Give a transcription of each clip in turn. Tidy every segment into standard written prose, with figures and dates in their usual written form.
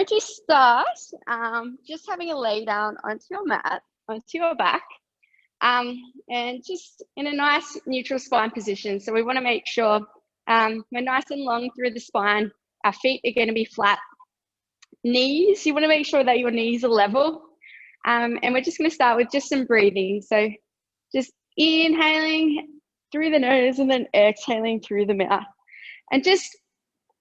going to start just having a lay down onto your mat, onto your back, and just in a nice neutral spine position. So we want to make sure we're nice and long through the spine. Our feet are going to be flat. Knees, you want to make sure that your knees are level. And we're just going to start with just some breathing. So just inhaling through the nose and then exhaling through the mouth. And just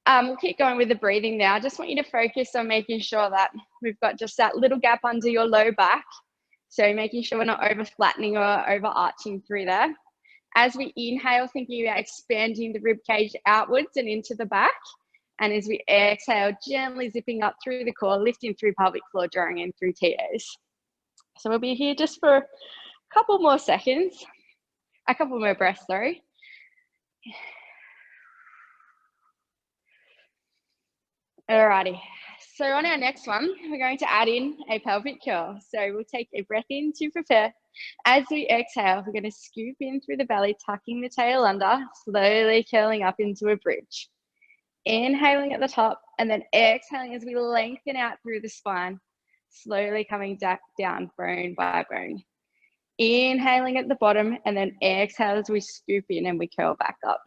we'll keep going with the breathing now. I just want you to focus on making sure that we've got just that little gap under your low back. So making sure we're not over flattening or over arching through there. As we inhale, thinking about expanding the rib cage outwards and into the back. And as we exhale, gently zipping up through the core, lifting through pelvic floor, drawing in through TAs. So we'll be here just for a couple more seconds, a couple more breaths, sorry. Alrighty, so on our next one, we're going to add in a pelvic curl. So we'll take a breath in to prepare. As we exhale, we're going to scoop in through the belly, tucking the tail under, slowly curling up into a bridge. Inhaling at the top and then exhaling as we lengthen out through the spine, slowly coming down bone by bone. Inhaling at the bottom and then exhale as we scoop in and we curl back up.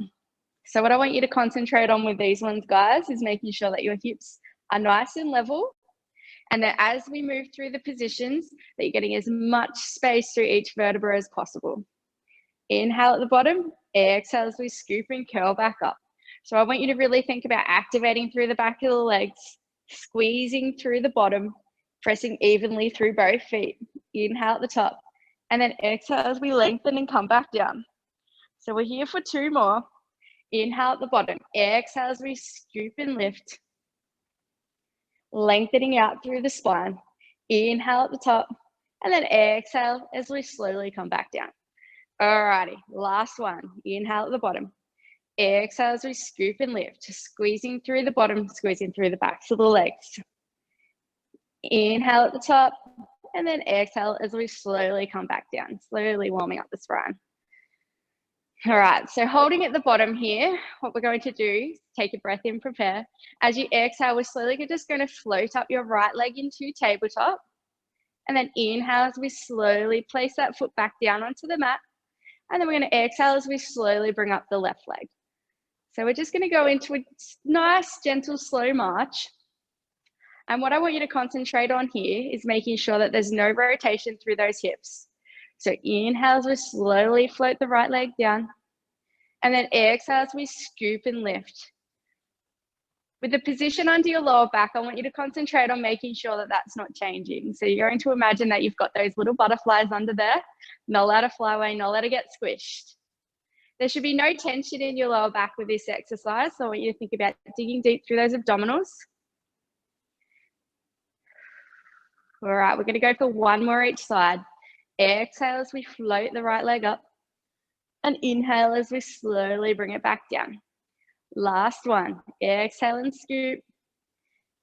So what I want you to concentrate on with these ones, guys, is making sure that your hips are nice and level. And that as we move through the positions, that you're getting as much space through each vertebra as possible. Inhale at the bottom, exhale as we scoop and curl back up. So I want you to really think about activating through the back of the legs, squeezing through the bottom, pressing evenly through both feet. Inhale at the top, and then exhale as we lengthen and come back down. So we're here for two more. Inhale at the bottom, exhale as we scoop and lift, lengthening out through the spine. Inhale at the top, and then exhale as we slowly come back down. Alrighty, last one. Inhale at the bottom. Exhale as we scoop and lift, squeezing through the bottom, squeezing through the backs of the legs. Inhale at the top, and then exhale as we slowly come back down, slowly warming up the spine. All right, so holding at the bottom here, what we're going to do is take a breath in, prepare. As you exhale, we're slowly just going to float up your right leg into tabletop. And then inhale as we slowly place that foot back down onto the mat. And then we're going to exhale as we slowly bring up the left leg. So we're just going to go into a nice, gentle, slow march. And what I want you to concentrate on here is making sure that there's no rotation through those hips. So inhale as we slowly float the right leg down. And then exhale as we scoop and lift. With the position under your lower back, I want you to concentrate on making sure that that's not changing. So you're going to imagine that you've got those little butterflies under there. Not let it fly away, not let it get squished. There should be no tension in your lower back with this exercise. So I want you to think about digging deep through those abdominals. All right, we're going to go for one more each side. Exhale as we float the right leg up. And inhale as we slowly bring it back down. Last one. Exhale and scoop.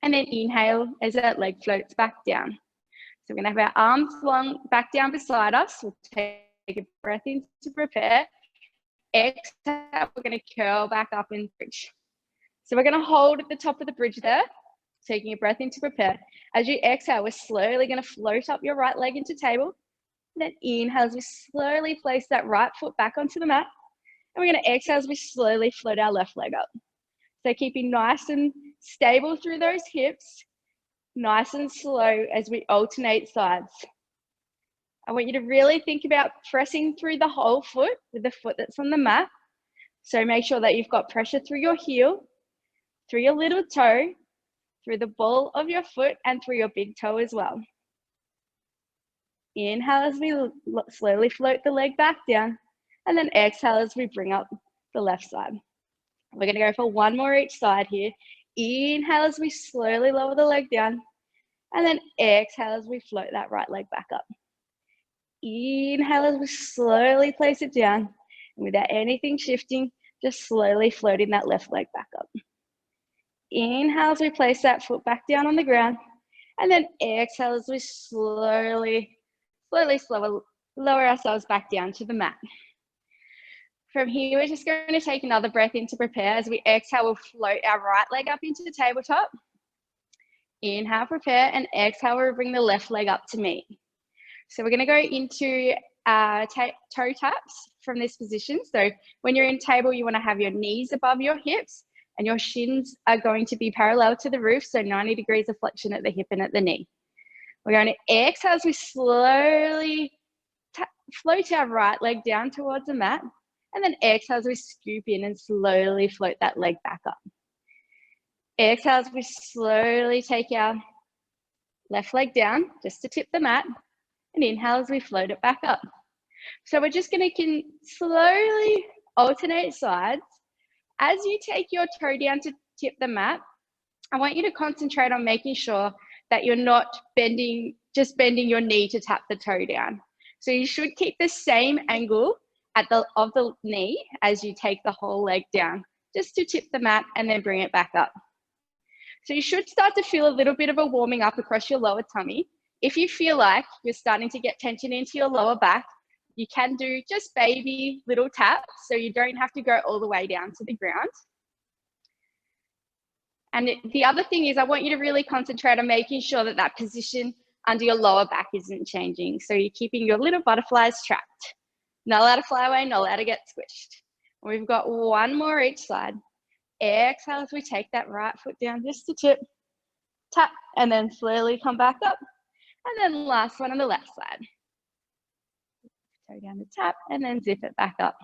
And then inhale as that leg floats back down. So we're going to have our arms long back down beside us. We'll take a breath in to prepare. Exhale, we're going to curl back up in bridge. So we're going to hold at the top of the bridge there, taking a breath in to prepare. As you exhale, we're slowly going to float up your right leg into table. And then inhale as we slowly place that right foot back onto the mat. And we're going to exhale as we slowly float our left leg up. So keeping nice and stable through those hips, nice and slow as we alternate sides. I want you to really think about pressing through the whole foot with the foot that's on the mat. So make sure that you've got pressure through your heel, through your little toe, through the ball of your foot, and through your big toe as well. Inhale as we slowly float the leg back down, and then exhale as we bring up the left side. We're going to go for one more each side here. Inhale as we slowly lower the leg down, and then exhale as we float that right leg back up. Inhale as we slowly place it down, and without anything shifting, just slowly floating that left leg back up. Inhale as we place that foot back down on the ground, and then exhale as we slowly lower ourselves back down to the mat. From here, we're just going to take another breath in to prepare. As we exhale, we'll float our right leg up into the tabletop. Inhale, prepare, and exhale, we'll bring the left leg up to meet. So we're going to go into toe taps from this position. So when you're in table, you want to have your knees above your hips and your shins are going to be parallel to the roof. So 90 degrees of flexion at the hip and at the knee. We're going to exhale as we slowly float our right leg down towards the mat. And then exhale as we scoop in and slowly float that leg back up. Exhale as we slowly take our left leg down just to tip the mat. And inhale as we float it back up. So we're just going to slowly alternate sides. As you take your toe down to tip the mat, I want you to concentrate on making sure that you're not just bending your knee to tap the toe down. So you should keep the same angle of the knee as you take the whole leg down, just to tip the mat and then bring it back up. So you should start to feel a little bit of a warming up across your lower tummy. If you feel like you're starting to get tension into your lower back, you can do just baby little taps, so you don't have to go all the way down to the ground. And the other thing is I want you to really concentrate on making sure that that position under your lower back isn't changing. So you're keeping your little butterflies trapped. Not allowed to fly away, not allowed to get squished. We've got one more each side. Exhale as we take that right foot down just to tip, tap, and then slowly come back up. And then last one on the left side. Toe down to tap and then zip it back up.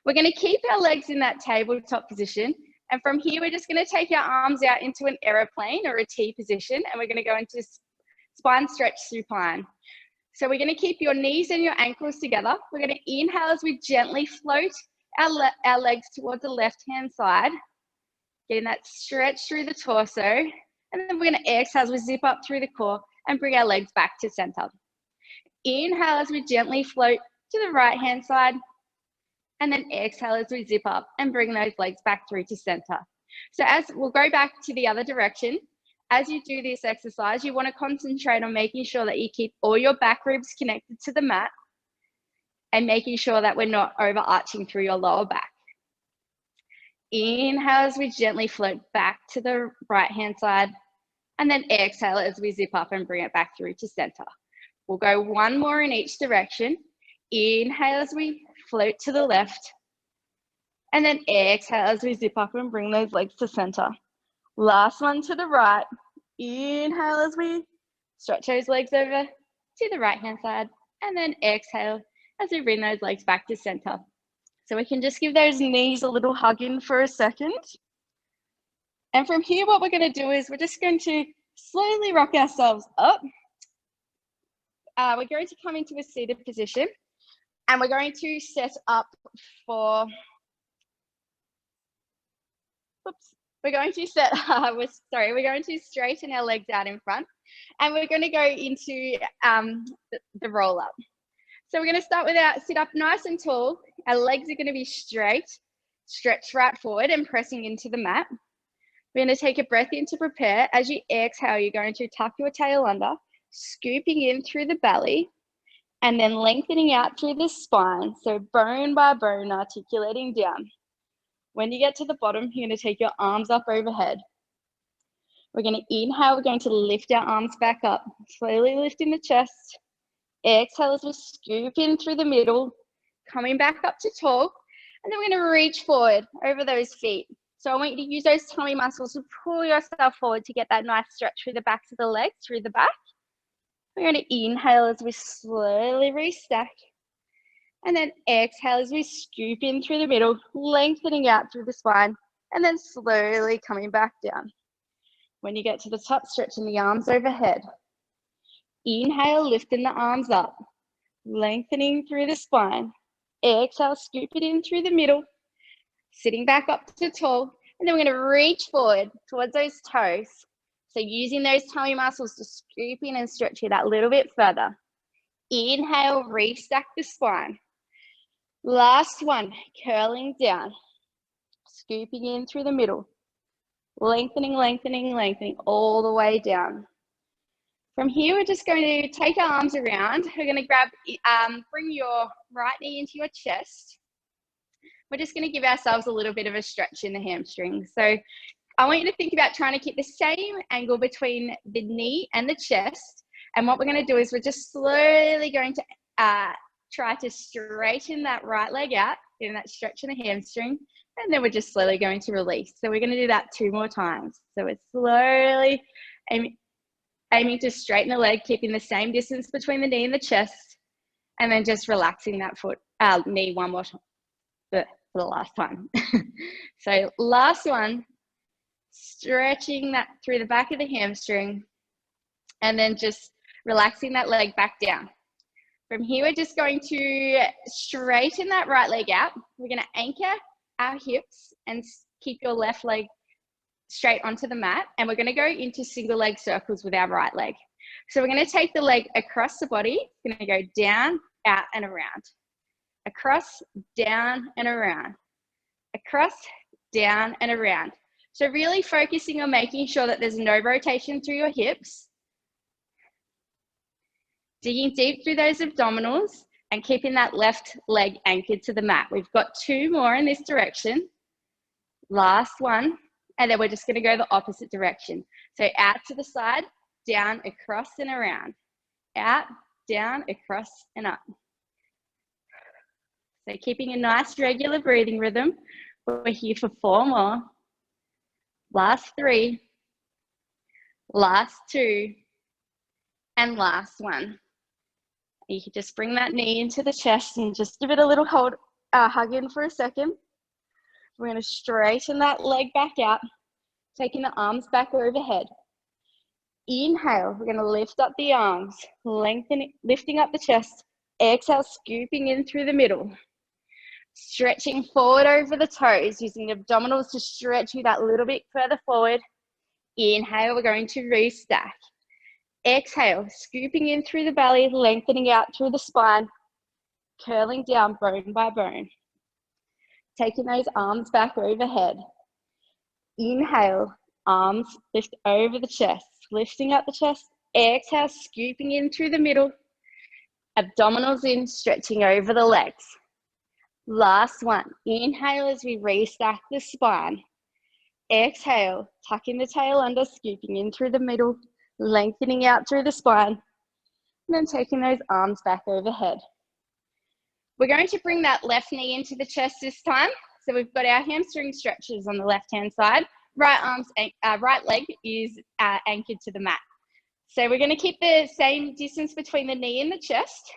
We're going to keep our legs in that tabletop position. And from here, we're just going to take our arms out into an aeroplane or a T position. And we're going to go into spine stretch supine. So we're going to keep your knees and your ankles together. We're going to inhale as we gently float our legs towards the left-hand side, getting that stretch through the torso. And then we're going to exhale as we zip up through the core and bring our legs back to center. Inhale as we gently float to the right-hand side, and then exhale as we zip up and bring those legs back through to center. So as we'll go back to the other direction, as you do this exercise, you want to concentrate on making sure that you keep all your back ribs connected to the mat and making sure that we're not overarching through your lower back. Inhale as we gently float back to the right-hand side, and then exhale as we zip up and bring it back through to center. We'll go one more in each direction. Inhale as we float to the left, and then exhale as we zip up and bring those legs to center. Last one to the right. Inhale as we stretch those legs over to the right-hand side, and then exhale as we bring those legs back to center. So we can just give those knees a little hug in for a second. And from here, what we're going to do is we're just going to slowly rock ourselves up. We're going to come into a seated position, and we're going to set up for, we're going to straighten our legs out in front, and we're going to go into the roll up. So we're going to start with our sit up nice and tall. Our legs are going to be straight, stretch right forward and pressing into the mat. We're going to take a breath in to prepare. As you exhale, you're going to tuck your tail under, scooping in through the belly, and then lengthening out through the spine. So bone by bone, articulating down. When you get to the bottom, you're going to take your arms up overhead. We're going to inhale, we're going to lift our arms back up, slowly lifting the chest. Exhale as we scoop in through the middle, coming back up to tall. And then we're going to reach forward over those feet. So I want you to use those tummy muscles to pull yourself forward to get that nice stretch through the backs of the legs, through the back. We're going to inhale as we slowly restack. And then exhale as we scoop in through the middle, lengthening out through the spine, and then slowly coming back down. When you get to the top, stretching the arms overhead. Inhale, lifting the arms up, lengthening through the spine. Exhale, scoop it in through the middle, sitting back up to tall. And then we're going to reach forward towards those toes. So using those tummy muscles to scoop in and stretch it out a little bit further. Inhale, restack the spine. Last one, curling down, scooping in through the middle, lengthening, lengthening, lengthening all the way down. From here, we're just going to take our arms around. We're going to bring your right knee into your chest. We're just going to give ourselves a little bit of a stretch in the hamstrings. So I want you to think about trying to keep the same angle between the knee and the chest. And what we're going to do is we're just slowly going to try to straighten that right leg out, getting that stretch in the hamstring. And then we're just slowly going to release. So we're going to do that 2 more times. So we're slowly aiming to straighten the leg, keeping the same distance between the knee and the chest. And then just relaxing that knee one more time for the last time. So last one, stretching that through the back of the hamstring. And then just relaxing that leg back down. From here, we're just going to straighten that right leg out. We're going to anchor our hips and keep your left leg straight onto the mat. And we're going to go into single leg circles with our right leg. So we're going to take the leg across the body. We're going to go down, out, and around. Across, down, and around. Across, down, and around. So really focusing on making sure that there's no rotation through your hips. Digging deep through those abdominals and keeping that left leg anchored to the mat. We've got 2 more in this direction. Last one. And then we're just going to go the opposite direction. So out to the side, down, across, and around. Out, down, across, and up. So keeping a nice regular breathing rhythm. We're here for 4 more. Last 3. Last 2. And last one. You can just bring that knee into the chest and just give it a little hug in for a second. We're going to straighten that leg back out, taking the arms back overhead. Inhale, we're going to lift up the arms, lifting up the chest. Exhale, scooping in through the middle. Stretching forward over the toes, using the abdominals to stretch you that little bit further forward. Inhale, we're going to restack. Exhale, scooping in through the belly, lengthening out through the spine, curling down bone by bone. Taking those arms back overhead. Inhale, arms lift over the chest, lifting up the chest. Exhale, scooping in through the middle. Abdominals in, stretching over the legs. Last one. Inhale as we restack the spine. Exhale, tucking the tail under, scooping in through the middle, lengthening out through the spine, and then taking those arms back overhead. We're going to bring that left knee into the chest this time. So we've got our hamstring stretches on the left-hand side. Right leg is anchored to the mat. So we're going to keep the same distance between the knee and the chest.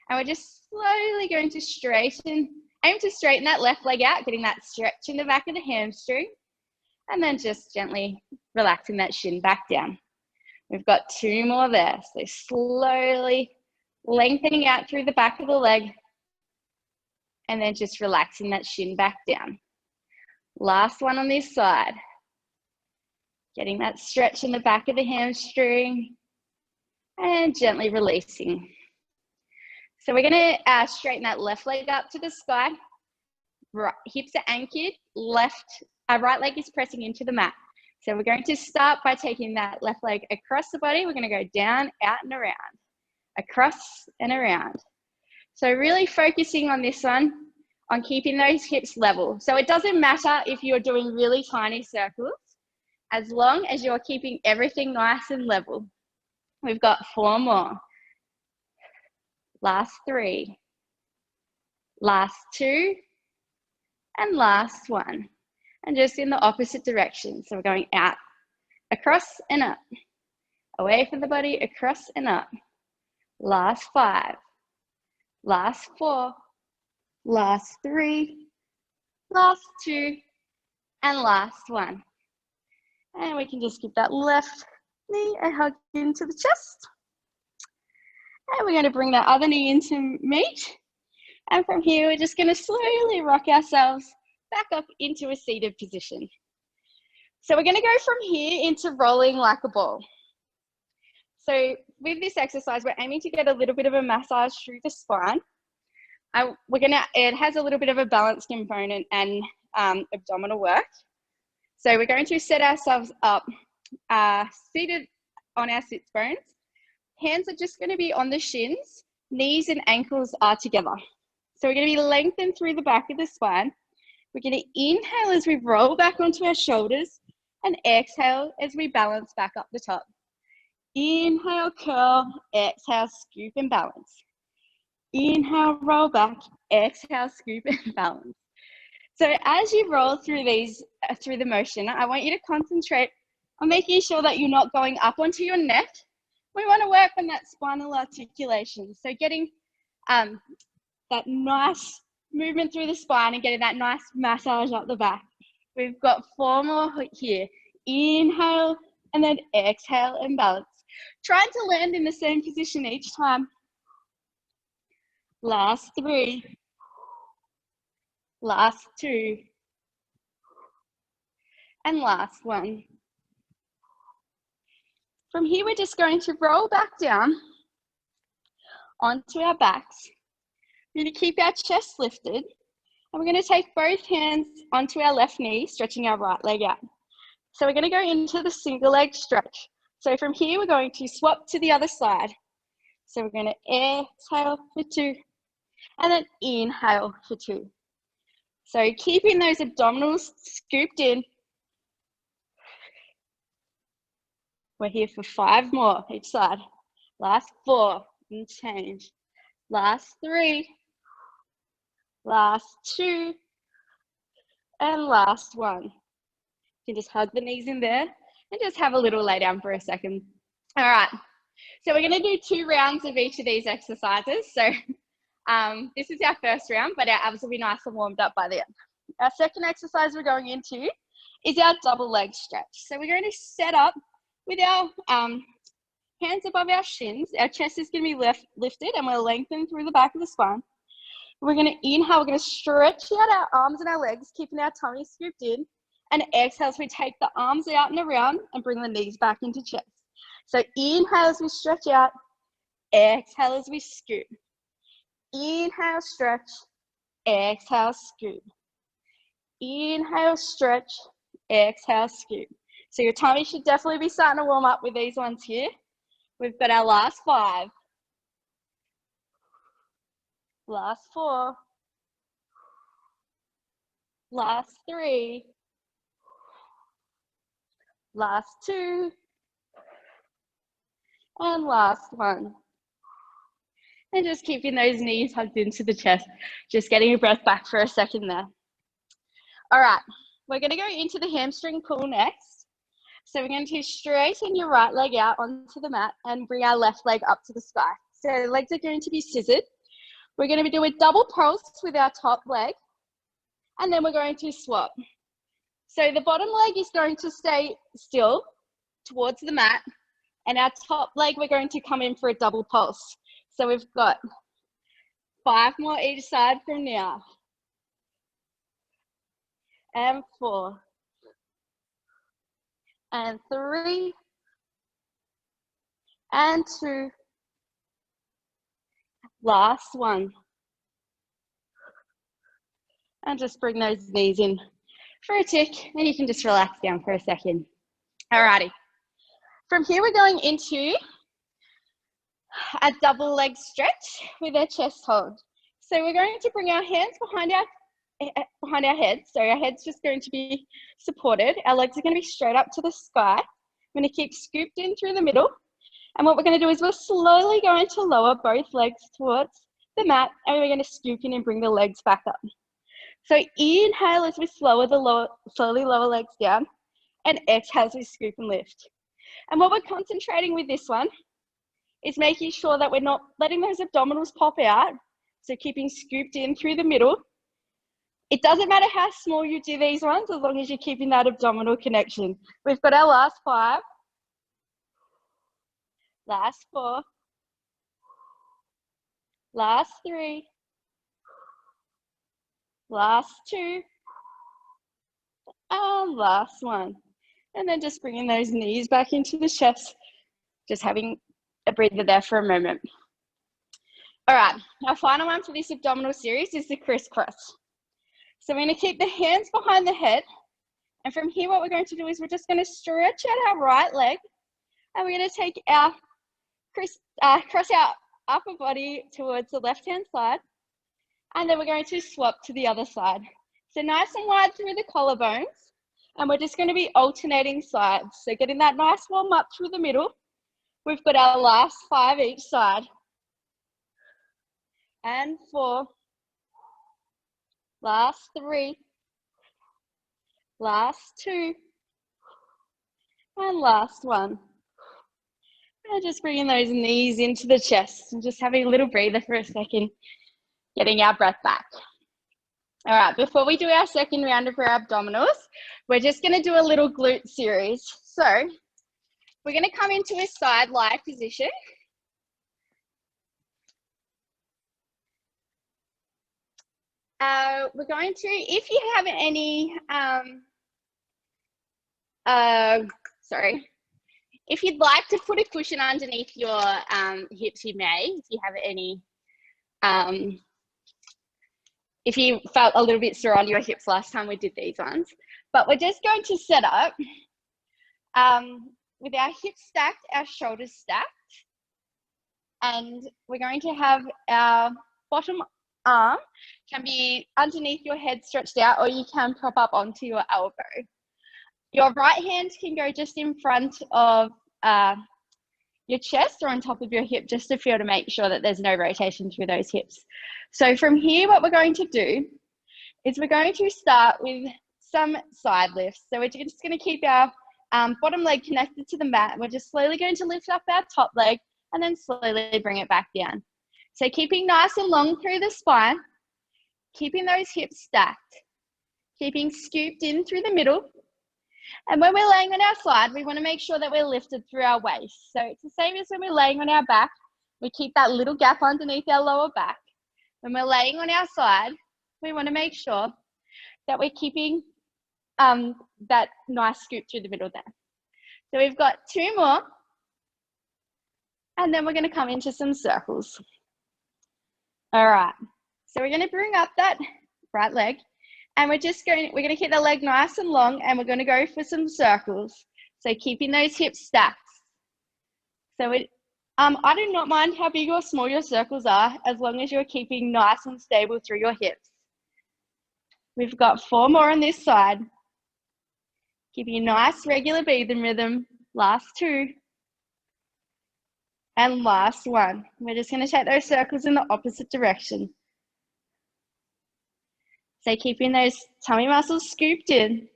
And we're just slowly going to aim to straighten that left leg out, getting that stretch in the back of the hamstring. And then just gently relaxing that shin back down. We've got 2 more there. So slowly lengthening out through the back of the leg. And then just relaxing that shin back down. Last one on this side. Getting that stretch in the back of the hamstring. And gently releasing. So we're going to straighten that left leg up to the sky. Hips are anchored. Right leg is pressing into the mat. So we're going to start by taking that left leg across the body. We're going to go down, out, and around. Across and around. So really focusing on this one, on keeping those hips level. So it doesn't matter if you're doing really tiny circles, as long as you're keeping everything nice and level. We've got 4 more. Last 3. Last 2. And last 1. And just in the opposite direction. So we're going out, across and up, away from the body, across and up. Last 5, last 4, last 3, last 2, and last 1. And we can just give that left knee a hug into the chest. And we're going to bring that other knee into meet. And from here, we're just going to slowly rock ourselves back up into a seated position. So we're going to go from here into rolling like a ball. So with this exercise, we're aiming to get a little bit of a massage through the spine. It has a little bit of a balance component and abdominal work. So we're going to set ourselves up seated on our sits bones. Hands are just going to be on the shins. Knees and ankles are together. So we're going to be lengthened through the back of the spine. We're going to inhale as we roll back onto our shoulders and exhale as we balance back up the top. Inhale, curl, exhale, scoop and balance. Inhale, roll back, exhale, scoop and balance. So as you roll through these, through the motion, I want you to concentrate on making sure that you're not going up onto your neck. We want to work on that spinal articulation. So getting that nice movement through the spine and getting that nice massage up the back. We've got 4 more here. Inhale and then exhale and balance. Trying to land in the same position each time. Last 3. Last 2. And last 1. From here, we're just going to roll back down onto our backs. We're going to keep our chest lifted. And we're going to take both hands onto our left knee, stretching our right leg out. So we're going to go into the single leg stretch. So from here, we're going to swap to the other side. So we're going to exhale for 2, and then inhale for 2. So keeping those abdominals scooped in. We're here for 5 more each side. Last 4 and change. Last 3. Last 2. And last 1. You can just hug the knees in there and just have a little lay down for a second. All right. So we're going to do 2 rounds of each of these exercises. So this is our first round, but our abs will be nice and warmed up by the end. Our second exercise we're going into is our double leg stretch. So we're going to set up with our hands above our shins. Our chest is going to be lifted and we'll lengthen through the back of the spine. We're going to inhale, we're going to stretch out our arms and our legs, keeping our tummy scooped in. And exhale as we take the arms out and around and bring the knees back into chest. So inhale as we stretch out, exhale as we scoop. Inhale, stretch, exhale, scoop. Inhale, stretch, exhale, scoop. So your tummy should definitely be starting to warm up with these ones here. We've got our last 5. Last 4. Last 3. Last 2. And last 1. And just keeping those knees hugged into the chest. Just getting your breath back for a second there. All right, we're going to go into the hamstring pull next. So we're going to straighten your right leg out onto the mat and bring our left leg up to the sky. So the legs are going to be scissored. We're going to do a double pulse with our top leg. And then we're going to swap. So the bottom leg is going to stay still towards the mat. And our top leg, we're going to come in for a double pulse. So we've got 5 more each side from now. And 4. And 3. And 2. Last 1. And just bring those knees in for a tick. And you can just relax down for a second. Alrighty. From here, we're going into a double leg stretch with our chest hold. So we're going to bring our hands behind our head. So our head's just going to be supported. Our legs are going to be straight up to the sky. We're going to keep scooped in through the middle. And what we're going to do is we're slowly going to lower both legs towards the mat. And we're going to scoop in and bring the legs back up. So inhale as we slowly lower legs down. And exhale as we scoop and lift. And what we're concentrating with this one is making sure that we're not letting those abdominals pop out. So keeping scooped in through the middle. It doesn't matter how small you do these ones, as long as you're keeping that abdominal connection. We've got our last 5. Last 4. Last 3. Last 2. And last 1. And then just bringing those knees back into the chest. Just having a breather there for a moment. All right, our final one for this abdominal series is the crisscross. So we're going to keep the hands behind the head. And from here, what we're going to do is we're just going to stretch out our right leg. And we're going to take our cross our upper body towards the left-hand side. And then we're going to swap to the other side. So nice and wide through the collarbones. And we're just going to be alternating sides. So getting that nice warm up through the middle. We've got our last 5 each side. And 4. Last 3. Last 2. And last 1. And just bringing those knees into the chest and just having a little breather for a second, getting our breath back. All right, before we do our second round of our abdominals, we're just going to do a little glute series. So we're going to come into a side lie position. We're going to, if you have any, if you'd like to put a cushion underneath your hips, you may, if you have any, if you felt a little bit sore on your hips last time we did these ones. But we're just going to set up with our hips stacked, our shoulders stacked, and we're going to have our bottom arm can be underneath your head stretched out, or you can prop up onto your elbow. Your right hand can go just in front of your chest or on top of your hip, just to feel to make sure that there's no rotation through those hips. So from here, what we're going to do is we're going to start with some side lifts. So we're just going to keep our bottom leg connected to the mat. We're just slowly going to lift up our top leg and then slowly bring it back down. So keeping nice and long through the spine, keeping those hips stacked, keeping scooped in through the middle. And when we're laying on our side, we want to make sure that we're lifted through our waist. So it's the same as when we're laying on our back. We keep that little gap underneath our lower back. When we're laying on our side, we want to make sure that we're keeping that nice scoop through the middle there. So we've got 2 more. And then we're going to come into some circles. All right. So we're going to bring up that right leg. And we're going to keep the leg nice and long, and we're going to go for some circles. So keeping those hips stacked. So I do not mind how big or small your circles are, as long as you're keeping nice and stable through your hips. We've got 4 more on this side. Keeping a nice regular breathing rhythm. Last 2. And last 1. We're just going to take those circles in the opposite direction. So keeping those tummy muscles scooped in,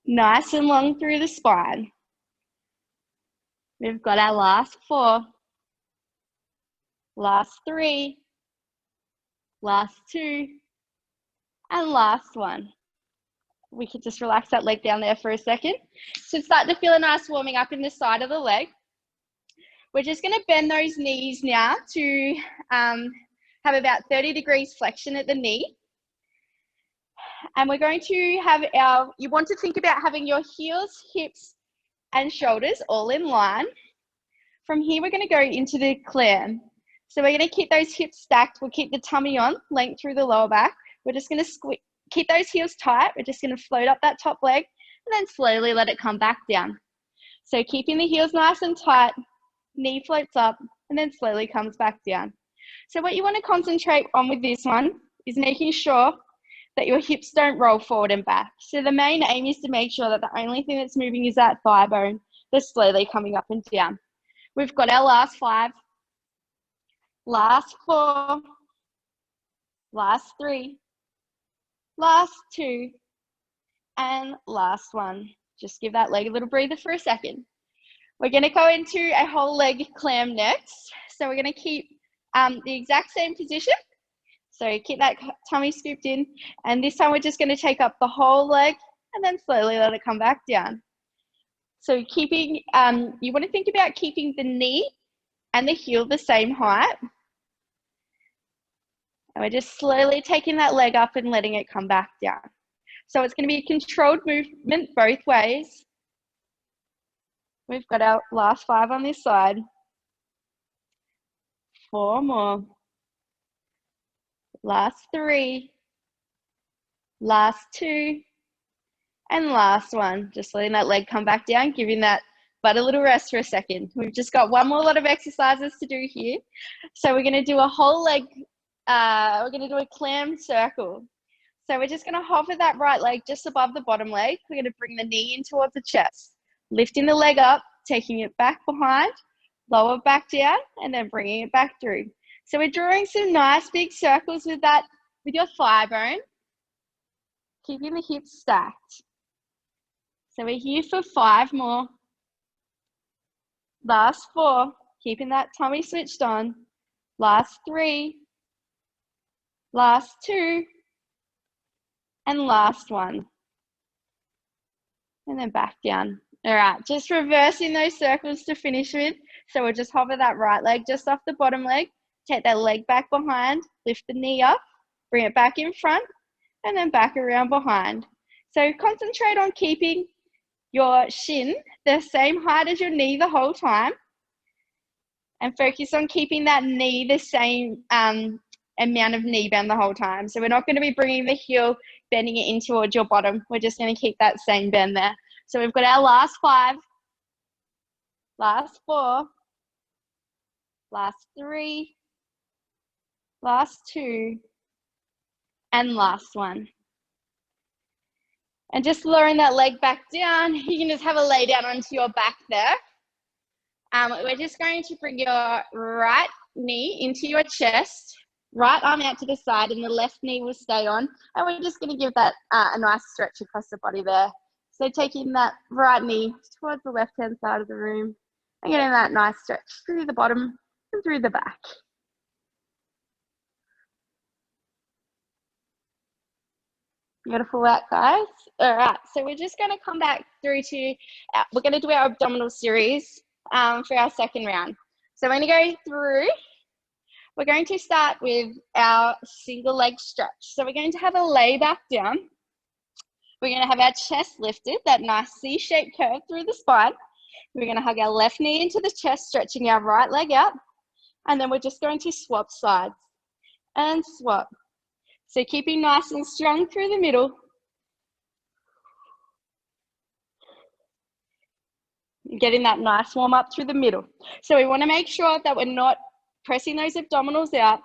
nice and long through the spine. We've got our last 4, last 3, last 2, and last 1. We could just relax that leg down there for a second. So start to feel a nice warming up in the side of the leg. We're just going to bend those knees now to have about 30 degrees flexion at the knee. And we're going to have you want to think about having your heels, hips, and shoulders all in line. From here, we're going to go into the clam. So we're going to keep those hips stacked. We'll keep the tummy on, length through the lower back. We're just going to keep those heels tight. We're just going to float up that top leg and then slowly let it come back down. So keeping the heels nice and tight, knee floats up and then slowly comes back down. So what you want to concentrate on with this one is making sure that your hips don't roll forward and back. So the main aim is to make sure that the only thing that's moving is that thigh bone that's slowly coming up and down. We've got our last 5, last 4, last 3, last 2, and last 1. Just give that leg a little breather for a second. We're going to go into a whole leg clam next. So we're going to keep the exact same position. So keep that tummy scooped in, and this time we're just going to take up the whole leg and then slowly let it come back down. So keeping, you want to think about keeping the knee and the heel the same height. And we're just slowly taking that leg up and letting it come back down. So it's going to be a controlled movement both ways. We've got our last 5 on this side. 4 more. Last 3, last 2, and last 1. Just letting that leg come back down, giving that butt a little rest for a second. We've just got one more lot of exercises to do here. So we're going to do a whole leg, we're going to do a clam circle. So we're just going to hover that right leg just above the bottom leg. We're going to bring the knee in towards the chest, lifting the leg up, taking it back behind, lower back down, and then bringing it back through. So we're drawing some nice big circles with that, with your thigh bone, keeping the hips stacked. So we're here for 5 more. Last 4, keeping that tummy switched on. Last 3, last 2, and last 1. And then back down. All right, just reversing those circles to finish with. So we'll just hover that right leg just off the bottom leg, take that leg back behind, lift the knee up, bring it back in front, and then back around behind. So concentrate on keeping your shin the same height as your knee the whole time, and focus on keeping that knee the same amount of knee bend the whole time. So we're not going to be bringing the heel, bending it in towards your bottom. We're just going to keep that same bend there. So we've got our last 5, last 4, last 3, last 2, and last 1. And just lowering that leg back down, you can just have a lay down onto your back there. We're just going to bring your right knee into your chest, right arm out to the side, and the left knee will stay on. And we're just going to give that a nice stretch across the body there. So taking that right knee towards the left-hand side of the room and getting that nice stretch through the bottom and through the back. Beautiful work, guys. All right, so we're just going to come back through to, we're going to do our abdominal series for our second round. So we're going to go through, we're going to start with our single leg stretch. So we're going to have a lay back down. We're going to have our chest lifted, that nice C-shaped curve through the spine. We're going to hug our left knee into the chest, stretching our right leg out. And then we're just going to swap sides and swap. So keeping nice and strong through the middle. Getting that nice warm up through the middle. So we want to make sure that we're not pressing those abdominals out.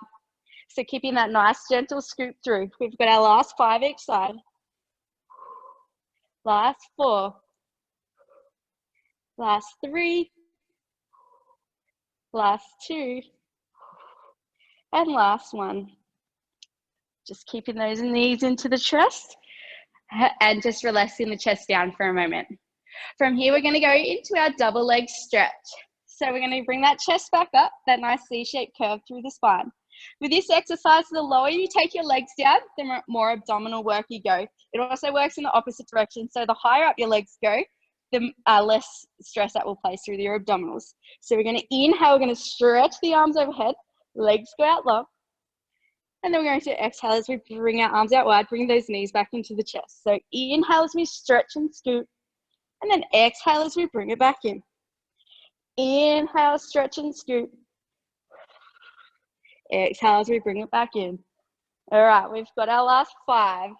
So keeping that nice gentle scoop through. We've got our last 5 each side. Last 4. Last 3. Last 2. And last 1. Just keeping those knees into the chest and just relaxing the chest down for a moment. From here, we're going to go into our double leg stretch. So we're going to bring that chest back up, that nice C-shaped curve through the spine. With this exercise, the lower you take your legs down, the more abdominal work you go. It also works in the opposite direction. So the higher up your legs go, the less stress that will place through your abdominals. So we're going to inhale, we're going to stretch the arms overhead, legs go out long. And then we're going to exhale as we bring our arms out wide, bring those knees back into the chest. So inhale as we stretch and scoop, and then exhale as we bring it back in. Inhale, stretch and scoop. Exhale as we bring it back in. All right, we've got our last 5.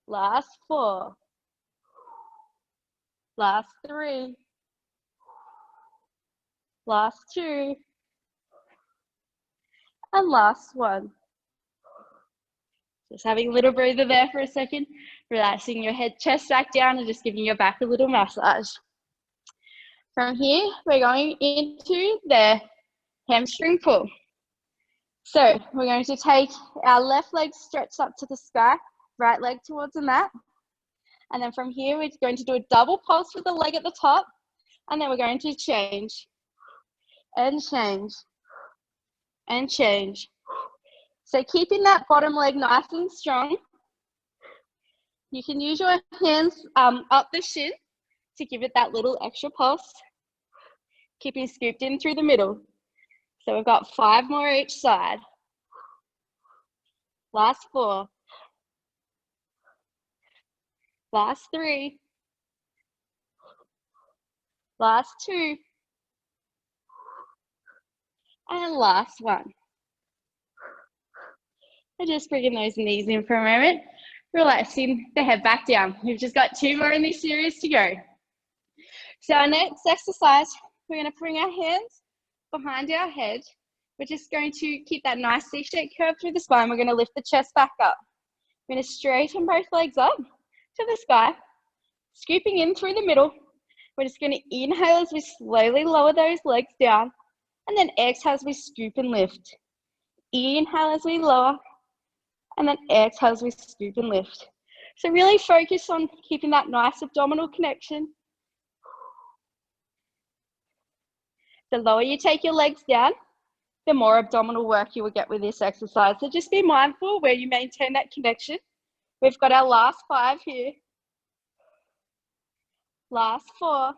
Last 4. Last 3. Last 2. And last 1. Just having a little breather there for a second, relaxing your head, chest back down, and just giving your back a little massage. From here, we're going into the hamstring pull. So we're going to take our left leg stretched up to the sky, right leg towards the mat. And then from here, we're going to do a double pulse with the leg at the top. And then we're going to change and change and change. So keeping that bottom leg nice and strong. You can use your hands up the shin to give it that little extra pulse. Keeping scooped in through the middle. So we've got 5 more each side. Last 4. Last 3. Last 2. And last 1. And just bringing those knees in for a moment, relaxing the head back down. We've just got 2 more in this series to go. So our next exercise, we're going to bring our hands behind our head. We're just going to keep that nice C-shaped curve through the spine. We're going to lift the chest back up. We're going to straighten both legs up to the sky, scooping in through the middle. We're just going to inhale as we slowly lower those legs down, and then exhale as we scoop and lift. Inhale as we lower, and then exhale as we scoop and lift. So really focus on keeping that nice abdominal connection. The lower you take your legs down, the more abdominal work you will get with this exercise. So just be mindful where you maintain that connection. We've got our last 5 here. Last 4.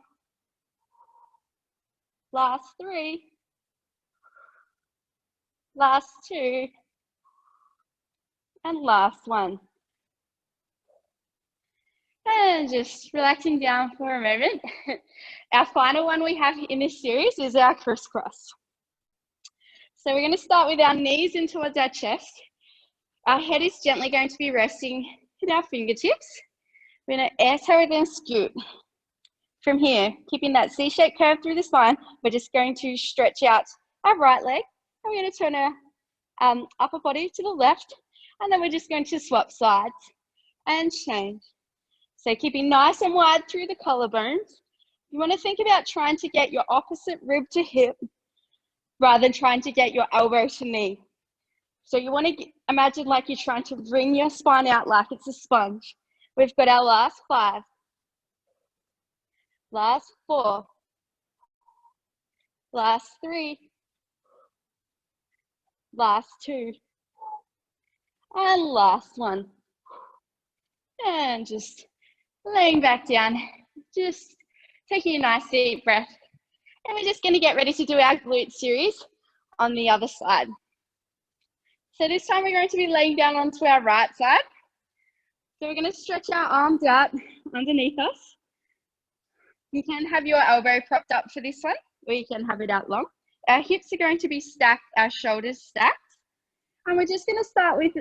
Last 3. Last 2. And last 1. And just relaxing down for a moment. Our final one we have in this series is our crisscross. So we're going to start with our knees in towards our chest. Our head is gently going to be resting in our fingertips. We're going to exhale, we're going to scoot. From here, keeping that C-shaped curve through the spine, we're just going to stretch out our right leg. And we're going to turn our upper body to the left. And then we're just going to swap sides and change. So keeping nice and wide through the collarbones. You want to think about trying to get your opposite rib to hip rather than trying to get your elbow to knee. So you want to imagine like you're trying to wring your spine out like it's a sponge. We've got our last 5. Last 4. Last 3. Last 2. And last 1. And just laying back down, just taking a nice deep breath. And we're just going to get ready to do our glute series on the other side. So this time we're going to be laying down onto our right side. So we're going to stretch our arms out underneath us. You can have your elbow propped up for this one, or you can have it out long. Our hips are going to be stacked, our shoulders stacked. And we're just going to start with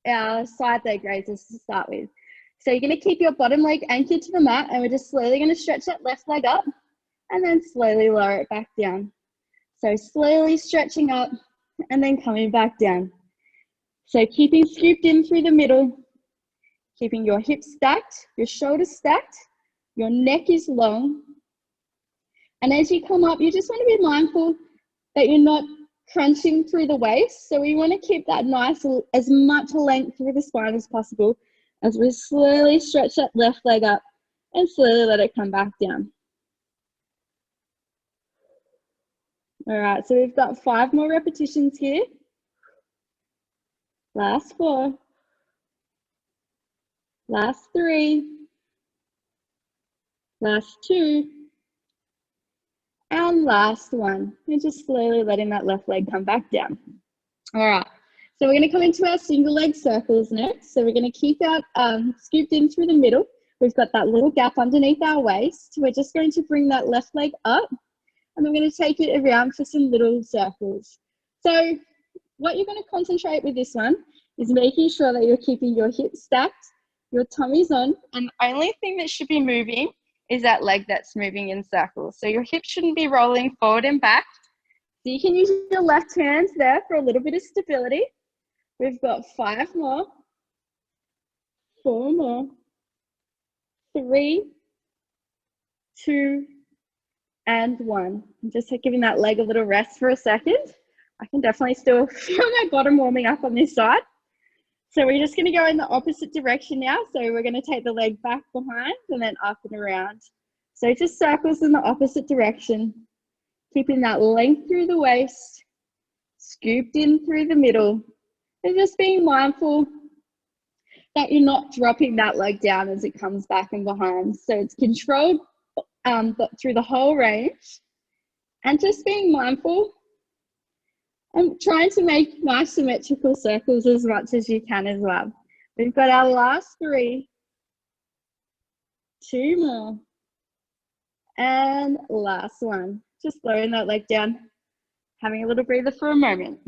our side leg raises to start with. So you're going to keep your bottom leg anchored to the mat, and we're just slowly going to stretch that left leg up and then slowly lower it back down. So slowly stretching up and then coming back down. So keeping scooped in through the middle, keeping your hips stacked, your shoulders stacked, your neck is long. And as you come up, you just want to be mindful that you're not crunching through the waist. So we want to keep that nice, as much length through the spine as possible as we slowly stretch that left leg up and slowly let it come back down. All right, so we've got 5 more repetitions here. Last 4. Last 3. Last 2. And last 1. And just slowly letting that left leg come back down. All right, so we're going to come into our single leg circles next. So we're going to keep our scooped in through the middle. We've got that little gap underneath our waist. We're just going to bring that left leg up, and we're going to take it around for some little circles. So what you're going to concentrate with this one is making sure that you're keeping your hips stacked, your tummy's on, and the only thing that should be moving is that leg that's moving in circles. So your hips shouldn't be rolling forward and back. So you can use your left hand there for a little bit of stability. We've got 5 more, 4 more, 3, 2, and 1. I'm just giving that leg a little rest for a second. I can definitely still feel my bottom warming up on this side. So we're just going to go in the opposite direction now. So we're going to take the leg back behind and then up and around. So just circles in the opposite direction, keeping that length through the waist, scooped in through the middle, and just being mindful that you're not dropping that leg down as it comes back and behind. So it's controlled through the whole range, and just being mindful and trying to make nice symmetrical circles as much as you can as well. We've got our last 3, 2 more, and last 1. Just lowering that leg down, having a little breather for a moment.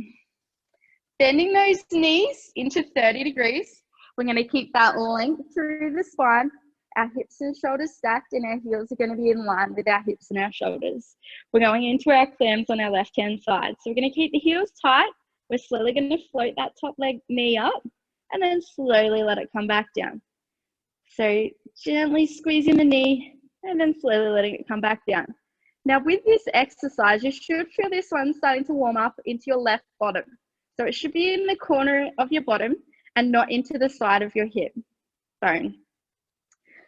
Bending those knees into 30 degrees. We're going to keep that length through the spine. Our hips and shoulders stacked, and our heels are going to be in line with our hips and our shoulders. We're going into our clams on our left-hand side. So we're going to keep the heels tight. We're slowly going to float that top leg knee up. and then slowly let it come back down. So gently squeezing the knee and then slowly letting it come back down. Now with this exercise, you should feel this one starting to warm up into your left bottom. So it should be in the corner of your bottom and not into the side of your hip bone.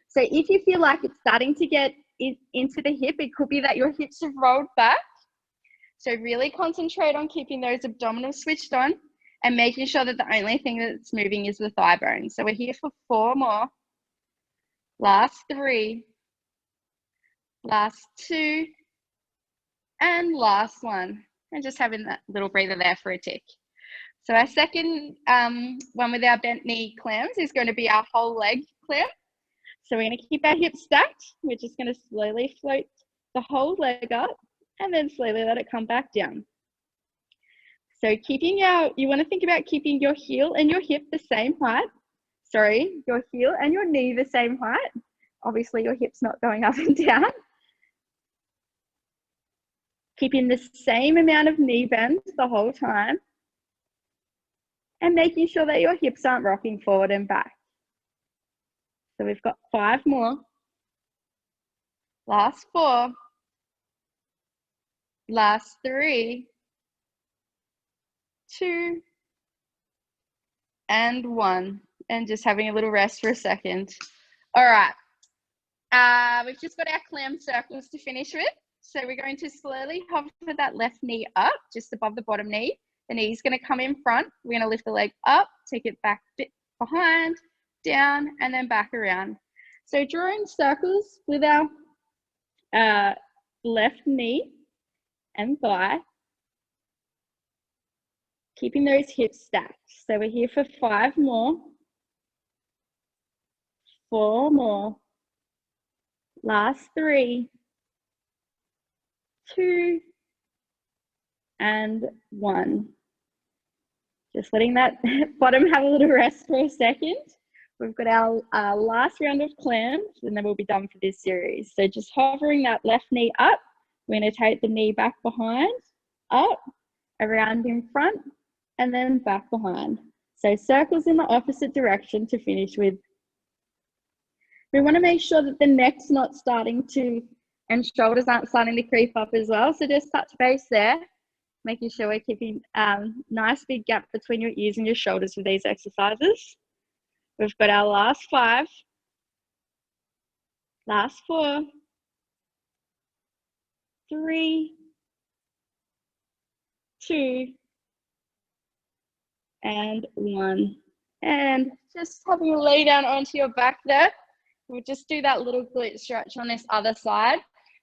So if you feel like it's starting to get into the hip, it could be that your hips have rolled back. So really concentrate on keeping those abdominals switched on and making sure that the only thing that's moving is the thigh bone. So we're here for 4 more. Last 3. Last 2. And last 1. And just having that little breather there for a tick. So our second one with our bent knee clams is going to be our whole leg clamp. So we're going to keep our hips stacked. We're just going to slowly float the whole leg up and then slowly let it come back down. So you want to think about keeping your heel and your hip the same height. Sorry, your heel and your knee the same height. Obviously your hip's not going up and down. Keeping the same amount of knee bend the whole time. And making sure that your hips aren't rocking forward and back. So we've got 5 more. Last 4. Last 3. 2. And 1. And just having a little rest for a second. All right. We've just got our clam circles to finish with. So we're going to slowly hover that left knee up, just above the bottom knee. The knee's going to come in front. We're going to lift the leg up, take it back a bit behind, down, and then back around. So drawing circles with our left knee and thigh, keeping those hips stacked. So we're here for 5 more, 4 more, last 3, 2, and 1. Just letting that bottom have a little rest for a second. We've got our last round of clams and then we'll be done for this series. So just hovering that left knee up, we're going to take the knee back behind, up, around in front, and then back behind. So circles in the opposite direction to finish with. We want to make sure that the neck's not starting to, and shoulders aren't starting to creep up as well. So just touch base there, making sure we're keeping nice big gap between your ears and your shoulders with these exercises. We've got our last 5, last 4, 3, 2, and 1. And just having a lay down onto your back there. We'll just do that little glute stretch on this other side.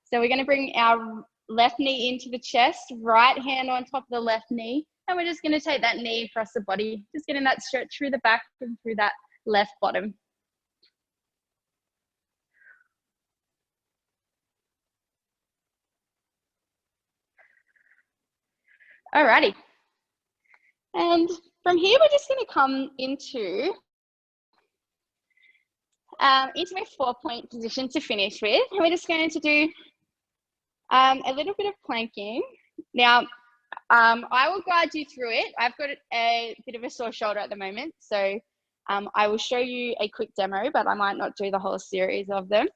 So we're going to bring our left knee into the chest, right hand on top of the left knee, and we're just going to take that knee across the body, just getting that stretch through the back and through that left bottom. Alrighty. And from here, we're just going to come into a 4-point position to finish with. And we're just going to do a little bit of planking. Now, I will guide you through it. I've got a bit of a sore shoulder at the moment, so I will show you a quick demo, but I might not do the whole series of them.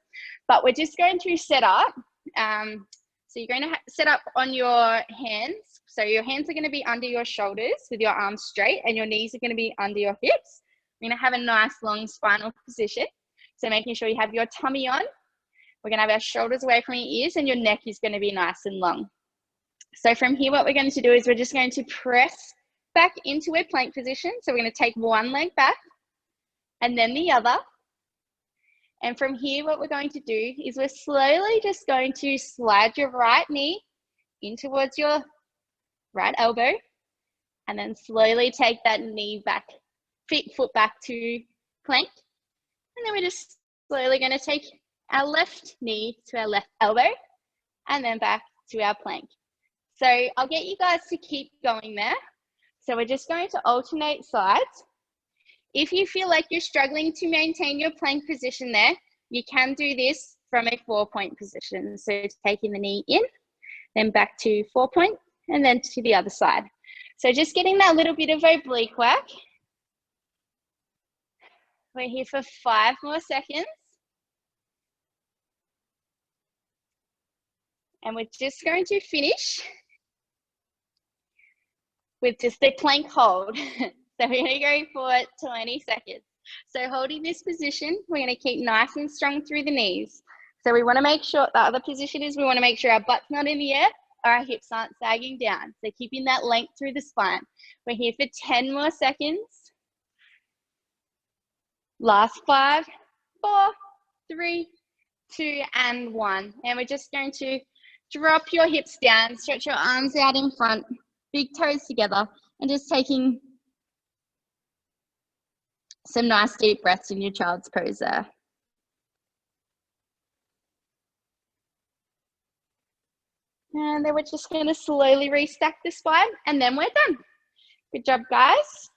But we're just going to set up. So you're going to set up on your hands. So your hands are going to be under your shoulders with your arms straight, and your knees are going to be under your hips. You're going to have a nice long spinal position. So making sure you have your tummy on. We're going to have our shoulders away from your ears, and your neck is going to be nice and long. So from here, what we're going to do is we're just going to press back into a plank position. So we're going to take one leg back and then the other. And from here, what we're going to do is we're slowly just going to slide your right knee in towards your right elbow, and then slowly take that knee back, foot back to plank. And then we're just slowly going to take our left knee to our left elbow and then back to our plank. So I'll get you guys to keep going there. So we're just going to alternate sides. If you feel like you're struggling to maintain your plank position there, you can do this from a 4-point position. So taking the knee in, then back to 4-point, and then to the other side. So just getting that little bit of oblique work. We're here for 5 more seconds. And we're just going to finish with just a plank hold. So we're going to go for 20 seconds. So holding this position, we're going to keep nice and strong through the knees. So we want to make sure, the other position is we want to make sure our butt's not in the air or our hips aren't sagging down. So keeping that length through the spine. We're here for 10 more seconds. Last 5, 4, 3, 2, and 1. And we're just going to drop your hips down, stretch your arms out in front, big toes together, and just taking some nice deep breaths in your child's pose there. And then we're just going to slowly restack the spine, and then we're done. Good job, guys.